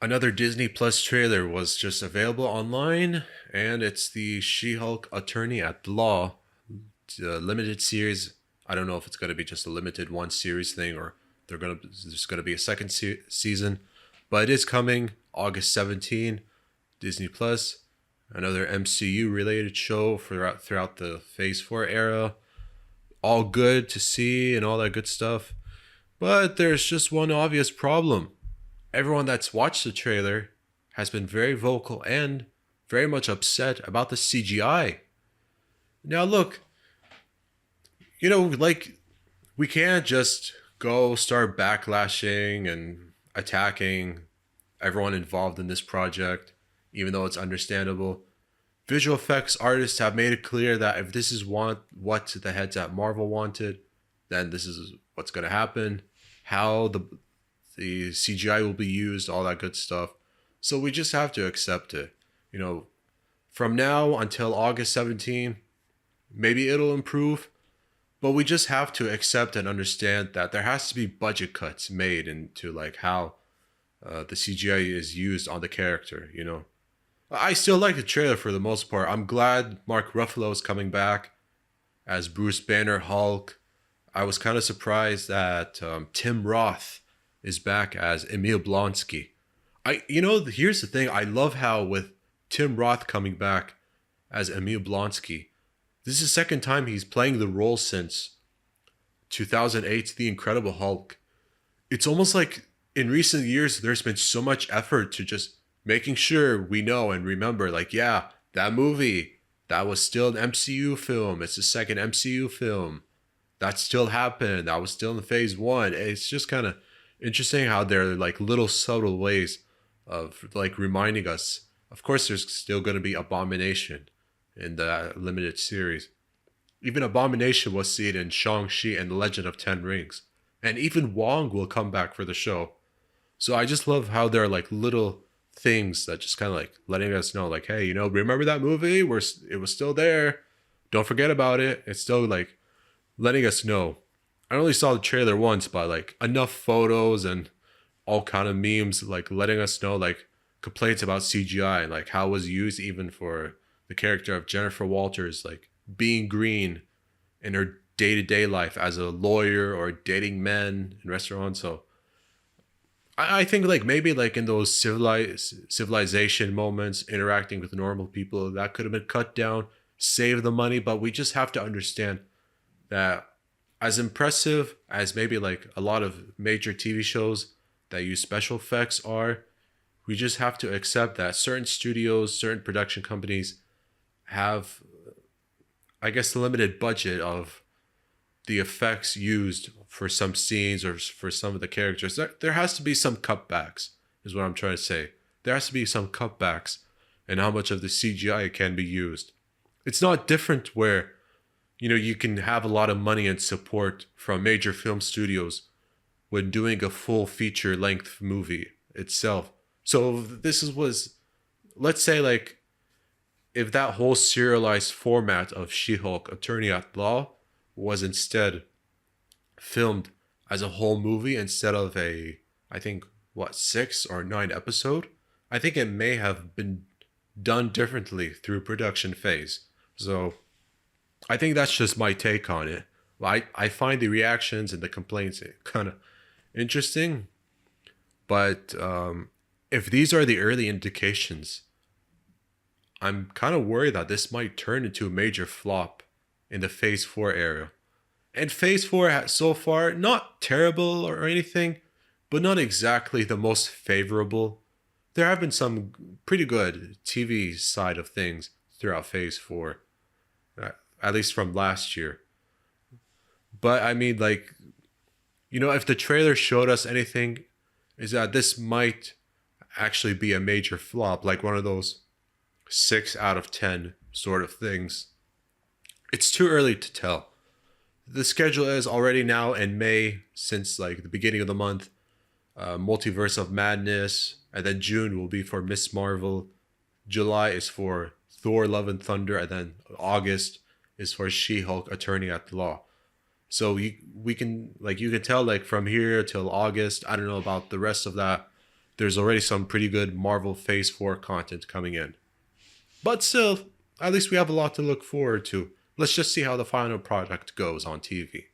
Another Disney Plus trailer was just available online, and it's the She-Hulk Attorney at Law limited series. I don't know if it's going to be just a limited one series thing or there's going to be a second season, but it is coming August 17, Disney Plus. Another MCU related show throughout the Phase 4 era. All good to see and all that good stuff. But there's just one obvious problem. Everyone that's watched the trailer has been very vocal and very much upset about the CGI. Now, look, like, we can't just go start backlashing and attacking everyone involved in this project, even though it's understandable. Visual effects artists have made it clear that if this is what the heads at Marvel wanted, then this is what's going to happen. How the CGI will be used, all that good stuff. So we just have to accept it. From now until August 17, maybe it'll improve, but we just have to accept and understand that there has to be budget cuts made into like how the CGI is used on the character. I still like the trailer for the most part. I'm glad Mark Ruffalo is coming back as Bruce Banner Hulk. I was kind of surprised that Tim Roth is back as Emil Blonsky. Here's the thing. I love how with Tim Roth coming back as Emil Blonsky, this is the second time he's playing the role since 2008's The Incredible Hulk. It's almost like in recent years, there's been so much effort to just making sure we know and remember, like, yeah, that movie, that was still an MCU film. It's the second MCU film. That still happened. That was still in phase 1. It's just kind of interesting how there are like little subtle ways of like reminding us. Of course, there's still going to be Abomination in the limited series. Even Abomination was seen in Shang-Chi and the Legend of Ten Rings. And even Wong will come back for the show. So I just love how there are like little things that just kind of like letting us know, like, hey, remember that movie where it was still there? Don't forget about it. It's still like letting us know. I only saw the trailer once, but like enough photos and all kind of memes like letting us know like complaints about CGI and like how it was used even for the character of Jennifer Walters, like being green in her day-to-day life as a lawyer or dating men in restaurants. So I think like maybe like in those civilization moments interacting with normal people, that could have been cut down, save the money, but we just have to understand that as impressive as maybe like a lot of major TV shows that use special effects are, we just have to accept that certain studios, certain production companies have, I guess, the limited budget of the effects used for some scenes or for some of the characters. There has to be some cutbacks, is what I'm trying to say. There has to be some cutbacks in how much of the CGI can be used. It's not different where, you can have a lot of money and support from major film studios when doing a full feature length movie itself. So let's say like, if that whole serialized format of She-Hulk Attorney at Law was instead filmed as a whole movie instead of I think, 6 or 9 episode, I think it may have been done differently through production phase. So I think that's just my take on it. I find the reactions and the complaints kind of interesting, but if these are the early indications, I'm kind of worried that this might turn into a major flop in the Phase 4 era. And Phase 4 has so far, not terrible or anything, but not exactly the most favorable. There have been some pretty good TV side of things throughout Phase 4, at least from last year. But I mean, like, if the trailer showed us anything, is that this might actually be a major flop, like one of those 6 out of 10 sort of things. It's too early to tell. The schedule is already now in May, since like the beginning of the month. Multiverse of Madness, and then June will be for Miss Marvel. July is for Thor: Love and Thunder, and then August is for She-Hulk Attorney at Law. So you can tell like from here till August. I don't know about the rest of that. there's already some pretty good Marvel Phase 4 content coming in. But still, at least we have a lot to look forward to. Let's just see how the final product goes on TV.